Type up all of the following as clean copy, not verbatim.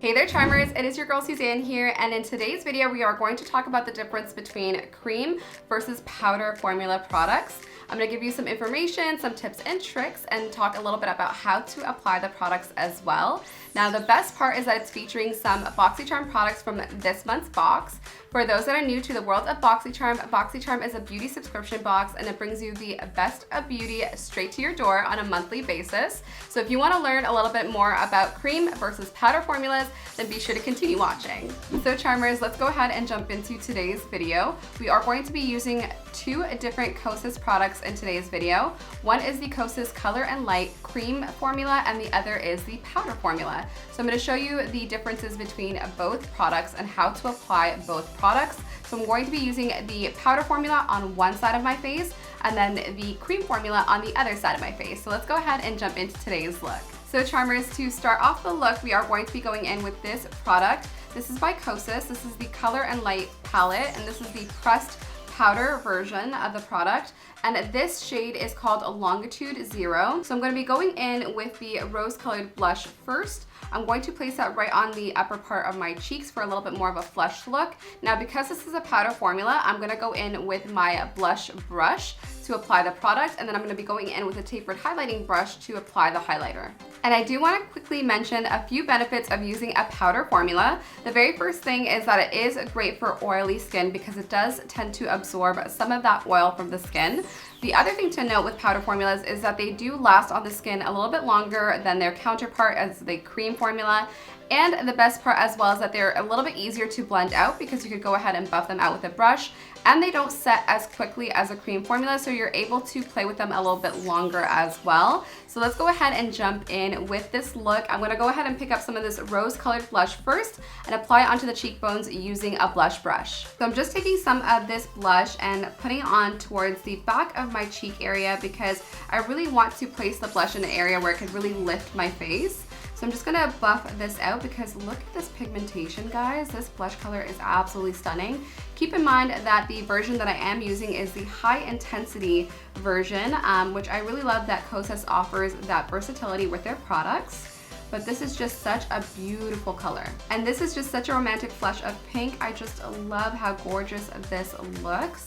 Hey there Charmers, it is your girl Suzanne here, and in today's video we are going to talk about the difference between cream versus powder formula products. I'm going to give you some information, some tips and tricks, and talk a little bit about how to apply the products as well. Now the best part is that it's featuring some Boxycharm products from this month's box. For those that are new to the world of Boxycharm, Boxycharm is a beauty subscription box and it brings you the best of beauty straight to your door on a monthly basis. So if you want to learn a little bit more about cream versus powder formulas, then be sure to continue watching. So Charmers, let's go ahead and jump into today's video. We are going to be using two different KOSAS products in today's video. One is the KOSASColor and Light cream formula and the other is the powder formula. So I'm going to show you the differences between both products and how to apply both products. So I'm going to be using the powder formula on one side of my face and then the cream formula on the other side of my face. So let's go ahead and jump into today's look. So Charmers, to start off the look, we are going to be going in with this product. This is by KOSAS. This is the Color and Light palette, and this is the pressed powder version of the product. And this shade is called Longitude 0. So I'm going to be going in with the rose-colored blush first. I'm going to place that right on the upper part of my cheeks for a little bit more of a flushed look. Now, because this is a powder formula, I'm going to go in with my blush brush to apply the product, and then I'm going to be going in with a tapered highlighting brush to apply the highlighter. And I do want to quickly mention a few benefits of using a powder formula. The very first thing is that it is great for oily skin because it does tend to absorb some of that oil from the skin. The other thing to note with powder formulas is that they do last on the skin a little bit longer than their counterpart as the cream formula. And the best part as well is that they're a little bit easier to blend out because you could go ahead and buff them out with a brush, and they don't set as quickly as a cream formula, so you're able to play with them a little bit longer as well. So let's go ahead and jump in with this look. I'm gonna go ahead and pick up some of this rose-colored blush first and apply it onto the cheekbones using a blush brush. So I'm just taking some of this blush and putting it on towards the back of my cheek area because I really want to place the blush in an area where it could really lift my face. So I'm just gonna buff this out because look at this pigmentation, guys. This blush color is absolutely stunning. Keep in mind that the version that I am using is the high intensity version, which I really love that KOSAS offers that versatility with their products. But this is just such a beautiful color. And this is just such a romantic flush of pink. I just love how gorgeous this looks.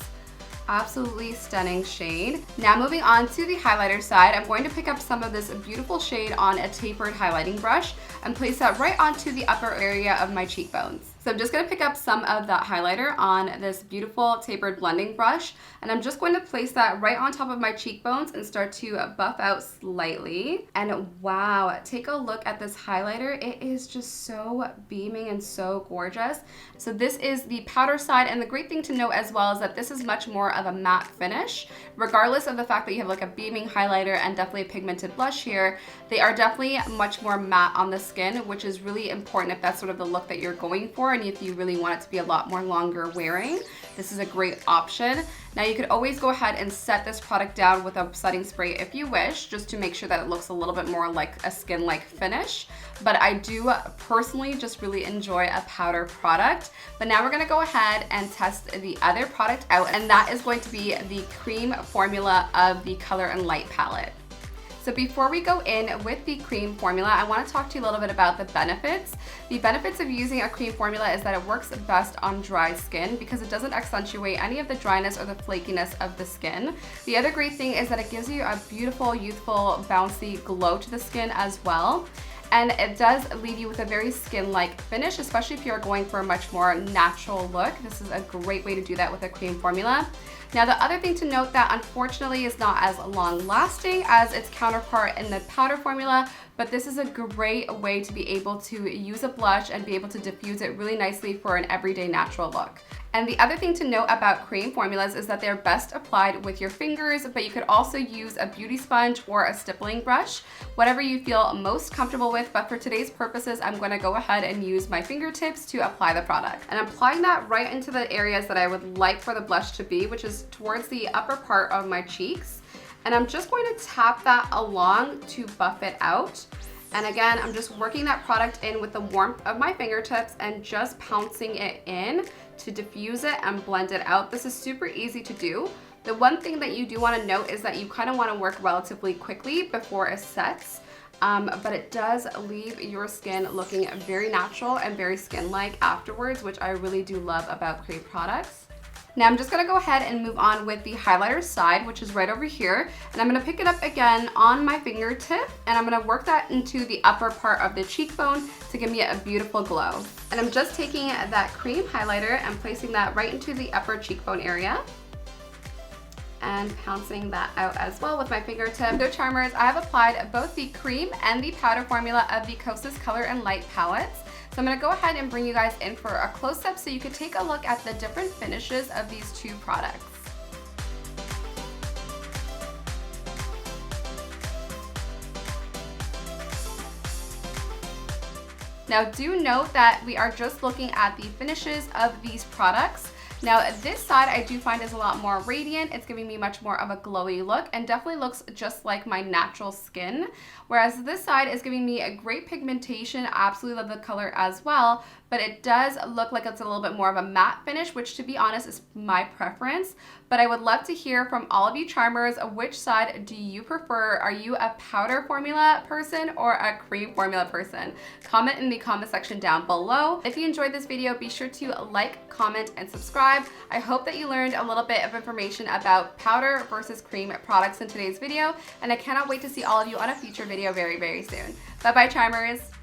Absolutely stunning shade. Now moving on to the highlighter side, I'm going to pick up some of this beautiful shade on a tapered highlighting brush and place that right onto the upper area of my cheekbones. So I'm just going to pick up some of that highlighter on this beautiful tapered blending brush, and I'm just going to place that right on top of my cheekbones and start to buff out slightly. And wow, take a look at this highlighter. It is just so beaming and so gorgeous. So this is the powder side, and the great thing to note as well is that this is much more of a matte finish. Regardless of the fact that you have like a beaming highlighter and definitely a pigmented blush here, they are definitely much more matte on the skin, which is really important if that's sort of the look that you're going for. And if you really want it to be a lot more longer wearing, this is a great option. Now you could always go ahead and set this product down with a setting spray if you wish, just to make sure that it looks a little bit more like a skin-like finish. But I do personally just really enjoy a powder product. But now we're gonna go ahead and test the other product out, and that is going to be the cream formula of the Color and Light palette. So before we go in with the cream formula, I want to talk to you a little bit about the benefits. The benefits of using a cream formula is that it works best on dry skin because it doesn't accentuate any of the dryness or the flakiness of the skin. The other great thing is that it gives you a beautiful, youthful, bouncy glow to the skin as well. And it does leave you with a very skin-like finish, especially if you're going for a much more natural look. This is a great way to do that with a cream formula. Now the other thing to note that unfortunately is not as long lasting as its counterpart in the powder formula, but this is a great way to be able to use a blush and be able to diffuse it really nicely for an everyday natural look. And the other thing to note about cream formulas is that they're best applied with your fingers, but you could also use a beauty sponge or a stippling brush, whatever you feel most comfortable with. But for today's purposes, I'm going to go ahead and use my fingertips to apply the product. And I'm applying that right into the areas that I would like for the blush to be, which is towards the upper part of my cheeks. And I'm just going to tap that along to buff it out. And again, I'm just working that product in with the warmth of my fingertips and just pouncing it in to diffuse it and blend it out. This is super easy to do. The one thing that you do want to note is that you kind of want to work relatively quickly before it sets. but it does leave your skin looking very natural and very skin-like afterwards, which I really do love about cream products. Now I'm just gonna go ahead and move on with the highlighter side, which is right over here. And I'm gonna pick it up again on my fingertip, and I'm gonna work that into the upper part of the cheekbone to give me a beautiful glow. And I'm just taking that cream highlighter and placing that right into the upper cheekbone area, and pouncing that out as well with my fingertip. So charmers, I have applied both the cream and the powder formula of the KOSASColor and Light palettes. So I'm gonna go ahead and bring you guys in for a close-up so you can take a look at the different finishes of these two products. Now do note that we are just looking at the finishes of these products. Now this side I do find is a lot more radiant. It's giving me much more of a glowy look and definitely looks just like my natural skin. Whereas this side is giving me a great pigmentation. I absolutely love the color as well, but it does look like it's a little bit more of a matte finish, which to be honest is my preference. But I would love to hear from all of you charmers, which side do you prefer? Are you a powder formula person or a cream formula person? Comment in the comment section down below. If you enjoyed this video, be sure to like, comment, and subscribe. I hope that you learned a little bit of information about powder versus cream products in today's video, and I cannot wait to see all of you on a future video very, very soon. Bye-bye, charmers.